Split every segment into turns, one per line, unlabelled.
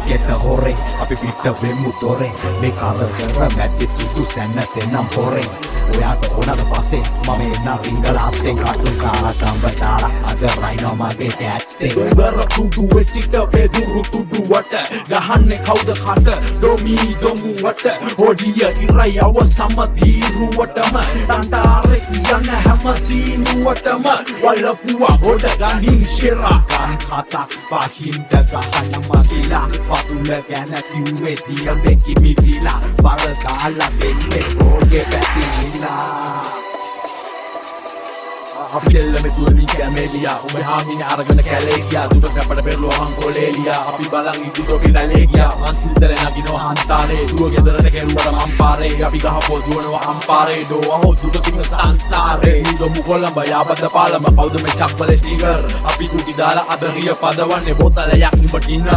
get the hore අපි පිට වෙමු දොරේ මේ කරදර මැද්දේ සුදු සැනසෙනම් හොරේ ඔයාට ඕනද පස්සේ මම එන්න රිංගලාස්සේ කටුන් කාටම්බ දාලා අද රයිනෝ මගේ කැත්තේ
බර කුඩු වෙසිට පෙදුරු තුඩුවට ගහන්නේ කවුද කට ඩොමි දොමුවට හොඩිය ඉරයව සමදීරුවටම තණ්ඩාරේ යන හැම සීනුවටම වලපුවා හොඩ ගනින් ශිරා
කන් හතක් පහින්ද ගහන මගිලා පතුල ගැන කිව්වේ දියඹේ කිමිදිලා බර දාලා දෙන්නේ ඕගේ පැතිලා
අපි දෙල්ලම සුවමින් කැමේලියා උඹ හාමිනේ අරගෙන කැලේ ගියා දුක සැපට පෙරළුව හංකොලේලියා අපි බලන් ඉදිතෝ පිටලේ ගියා මස් පිටරේ නගිනව හන්තාරේ දුව ගෙදරට කෙරුවට මම් පාරේ අපි ගහපො දුවනවා අම්පාරේ ඩෝවහෝ දුකකින් සංසාරේ ඉඳමු කොළඹ යාබද පාලම කවුද මේ ශක්වලේ ස්ටිකර් අපි කුටි දාලා අදරිය පදවන්නේ බෝතලයක් උඹ ඩිනර්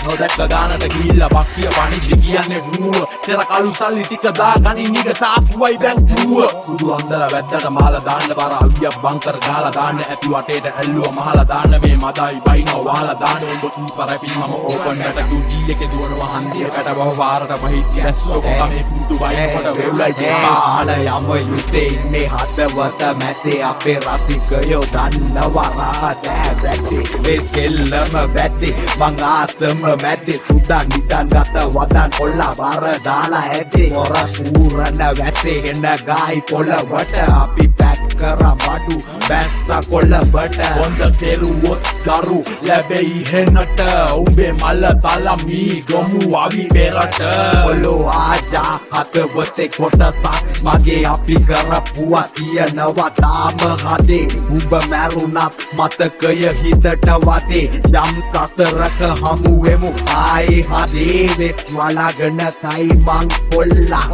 නොදැක්ක ගානට ගිහිල්ලා බක්කිය පණිද්දි කියන්නේ නුව තෙර කළු සල්ලි ටික දාගනි නිග සාප්පුවයි බැංකුව කුඩු අන්දලා වැද්දට මාලා දාන්න බර අවියක් බංකර් ගාලා දාන්න ඇති වටේට ඇල්ලුව මහලා දාන්න මේ මදයි බයිනෝ වහලා දාන්න උඹ කීපරපින් මම ඕපන් එකට ඩියුටි එකේ දුවනවා හන්දියකට බව වාරට පහිත් ඇස්සෝ කමේ පුතු බයිනකොට වෙව්ලයි
ආල යම යුතේ ඉන්නේ හදවත මැතේ අපේ රසිකයෝ දන්නවා රහතෑ වැටි මේ සෙල්ලම වැටි මං ආසම මැතේ සුදා නිදන් ගත වදන් කොල්ලා බර දාලා ඇති මොර සූරන වැසේ එන ගායි පොළවට අපි පැක් කරා බඩු බැස්ස කොළඹට
හොඳ කෙරුවොත් ගරු ලැබෙයි හෙනට උඹේ මල්ල තලමී ගොමු අවි පෙරට
ඔලෝ ආජා හදවතේ කොටසක් මගේ අපි කරපුවා තියනවා තාම හදේ උඹ මැරුණත් මතකය හිතට වදේ යම් සසරක හමු වෙමු ආයේ හදේ වෙස් වලගෙන කයි මං කොල්ලා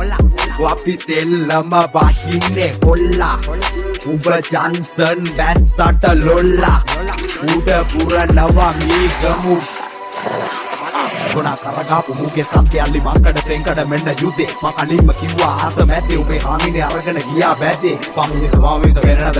අපි සෙල්ලම බහින්නේ කොල්ලා උඹ ජන්සන් බැස්සට ලොල්ලා උඩ පුරනවා මී ගමු ගොනා කරගාපු මුගේ සත්‍යල්ලි මංකඩ සෙන්කඩ මෙන්න යුදේ මං කලින්ම කිව්වා ආස මැද්දේ උඹේ හාමිනේ අරගෙන ගියා බැද්දේ පමුවිස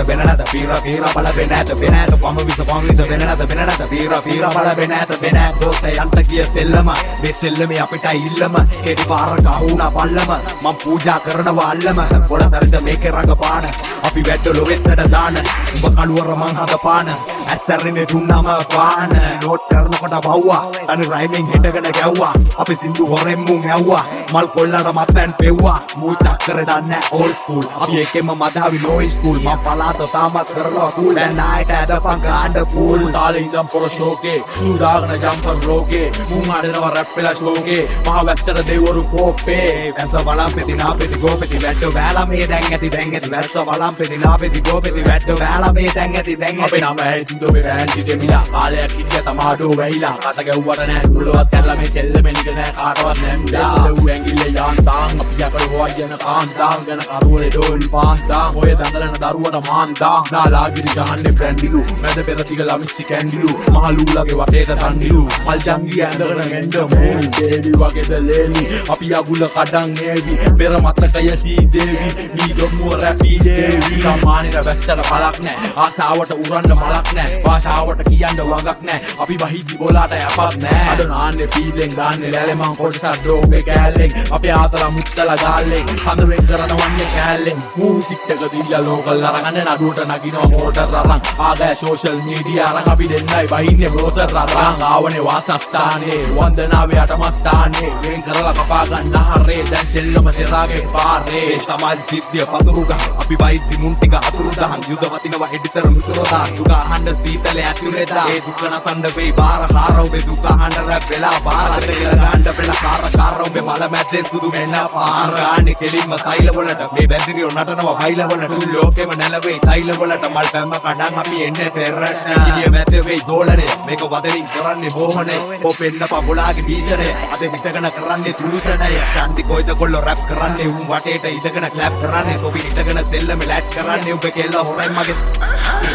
වෙනනද පීර බල වෙනද පමුවිස වෙනනද පීර බල වෙනද දෝසේ යන්ත කිය සෙල්ලම මේ සෙල්ලමේ අපිට ඉල්ලම කෙටි පාර ගහුණා පල්ලම මං පූජා කරනවා අල්ලම පොළතරද මේකේ රඟපාන අපි වැට්ටලෝ වෙත්තට දාන උඹ කළුවර මං හදපාන ඇස්සරිනේ දුන්නම පාන නෝට් කරනකොට බව්වා අනි රයිමින් හිටගෙන ගැව්වා අපි සින්දු හොරෙන් මුන් ඇව්වා මල් කොල්ලට මත්පැන් පෙව්වා මුයි ටක්කර දන්නේ ඕල් ස්කූල් අපි එකෙම මදාවි නෝයි ස්කූල් මම පලාත තාමත් කරලා කූල් දැන් නායට ඇදපන් ගාන්න පූල්
තාලේ ඉඳන් පොරස් ලෝකේ සූදාගෙන ජම්පර් රෝකේ මුන් ආඩනවා රැප් වෙලා ෂෝකේ මහ වැස්සට දෙවරු කෝපේ
වැස්ස බලම්පෙති නාපෙති ගෝපෙති වැට්ටෝ වැලා මේ දැන් ඇති වැස්ස බලම්පෙති නාපෙති ගෝපෙති වැට්ටෝ වැලා මේ දැන් ඇති
අපේ නම ඇහිතිදෝ මේ වැන්ටි දෙමිලා කාලයක් ඉච්ච තමාඩෝ වැහිලා කට ගැව්වට නෑ දුලවත් කරලා මේ සෙල්ලම නික නෑ කාටවත් නැම්දා ලෙව් ඇඟිල්ල යාන්තාන් අපි යකඩ හොයන කාන්තාන් ගැන කරුවලේ ඩෝල් පාන්තාන් ඔය දඟලන දරුවට මාන්තාන් නාලාගිරි ගහන්නේ බ්‍රැන්ඩිලු මැද පෙර තික ළමිස්සි කැන්ඩිලු මහලූලගේ වටේට තණ්ඩිලු මල් ජංගිය ඇඳගෙන ගෙන්න මූණි බේබි වගේ දෙලේනි අපි යගුල කඩන් නේවි පෙර මතකය සීදේවි නීදොම්මුව රැපි දේවි සාමාන්‍ය වැස්සට බලක් නෑ ආසාවට උරන්න මලක් නෑ භාෂාවට කියන්න වගක් නෑ අපි වහිදි බෝලාට යපත් නෑ අද නාන්නේ පීලෙන් ගාන්නේ ලැලේ මං කොටසක් ඩෝබේ කෑල්ලෙන් අපේ ආතලා මුත්තලා ගාල්ලෙන් හඳ වෙන් කරනවන්නේ කෑල්ලෙන් මූසික් එක දීලා ලෝකල් අරගෙන නඩුවට නගිනවා මෝටර් අරන් ආගෑ සෝෂල් මීඩියා අරන් අපි දෙන්නයි බහින්නේ බ්‍රෝසර් අරන් ආවනේ වාසස්ථානේ වන්දනාවේ අටමස්ථානේ වෙන් කරලා කපා ගන්න හරේ දැන් සෙල්ලම සෙරාගේ පාරේ
මේ සමාජ සිද්ධිය පතුරු ගහ අපි වෛද්‍ය මුන් ටික අතුරු දහන් යුද වතිනවා එඩිතර මිතුරෝ දුක අහන්න සීතල ඇතුලේ දා ඒ දුක නසන්න වෙයි බාර කාරෝ මේ දුක අහන්න රැප් වෙලා බාරට ගන්න බෙලා කාරෝ මේ මල මැද්දේ සුදු මෙන්න පාර ගාන්නේ කෙලින්ම සයිල වලට මේ බැඳිරියෝ නටනවා හයිල වලට ලෝකෙම නැලවෙයි තයිල වලට මල් පැම්ම කඩන් අපි එන්නේ පෙරට ඉලිය මැද්දේ වෙයි දෝලනේ මේක වදලින් කරන්නේ බෝහනේ පොපෙන්න පබුලාගේ බීසනේ අද හිටගෙන කරන්නේ තුසනේ ශාන්ති කොයිද කොල්ල රැප් කරන්නේ උන් වටේට ඉඳගෙන ක්ලැප් කරන්නේ තොපි හිටගෙන සෙල්ලම ලැට් කරන්නේ ඔබ කෙල්ල හොරෙන් මගේ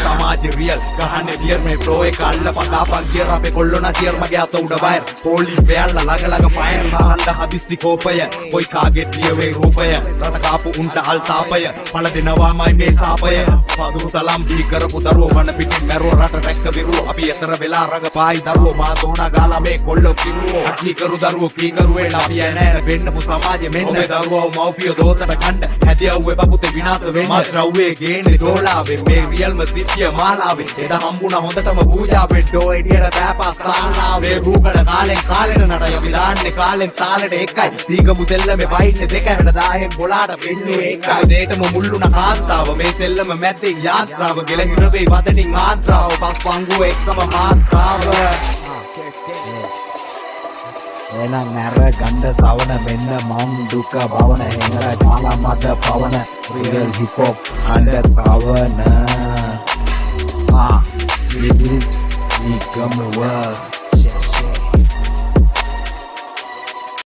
සමාජ රියල් ගහන්නේ ඩියර් මේ ෆ්ලෝ එක අල්ල පදාපන් කිය අපේ කොල්ලොන ටියර් මගේ අත උඩ වයර් පොලි බෑල්ල ළඟ ෆයර් සාහන්ද හදිස්සි කෝපය කොයි කාගේ පියවේ රූපය රට කාපු උන්ට අල්තාපය පළ දෙනවාමයි මේ සාපය පදුරු තලම් දී කරපු දරුවෝ වන පිටින් මැරුව රට රැක්ක විරුවෝ අපි එතර වෙලා රඟපායි දරුවෝ මා සෝනා ගාලා මේ කොල්ලෝ කිරුවෝ අකී කරු දරුවෝ කී කරුවේ අපි නෑ වෙන්නපු සමාජෙ මෙන්න දරුවෝ මව්පියෝ දෝතට කණ්ඩ හැදියව්වේ බපුතේ විනාශ වෙන්න මාත්‍රව්වේ ගේන්නේ ඩෝලාවේ මේ රියල්ම සිටිය මාලාවේ එදා හම්බුණා හොඳටම පූජාවෙන් ඩෝ එඩියට බෑපා සාලාවේ රූකඩ කාලෙන් කාලෙට නටය විලාන්නේ කාලෙන් තාලෙට එකයි දීගමු සෙල්ලමේ වයින්නේ දෙකයි වැඩ 1000න් බොලාට වෙන්නේ එකයි දෙයටම මුල්ලුණ කාන්තාව මේ සෙල්ලම මැද්දේ යාත්‍රාව ගෙලහිර වෙයි වදනින් ආන්ත්‍රාව පස් පංගුව එක්කම මාත්‍රාව එන නැර ගණ්ඩ සවන මෙන්න මං දුක බවන හෙංගල කාලා මත පවන රියල් හිප් හොප් අnder පවන නිගම වර්ක්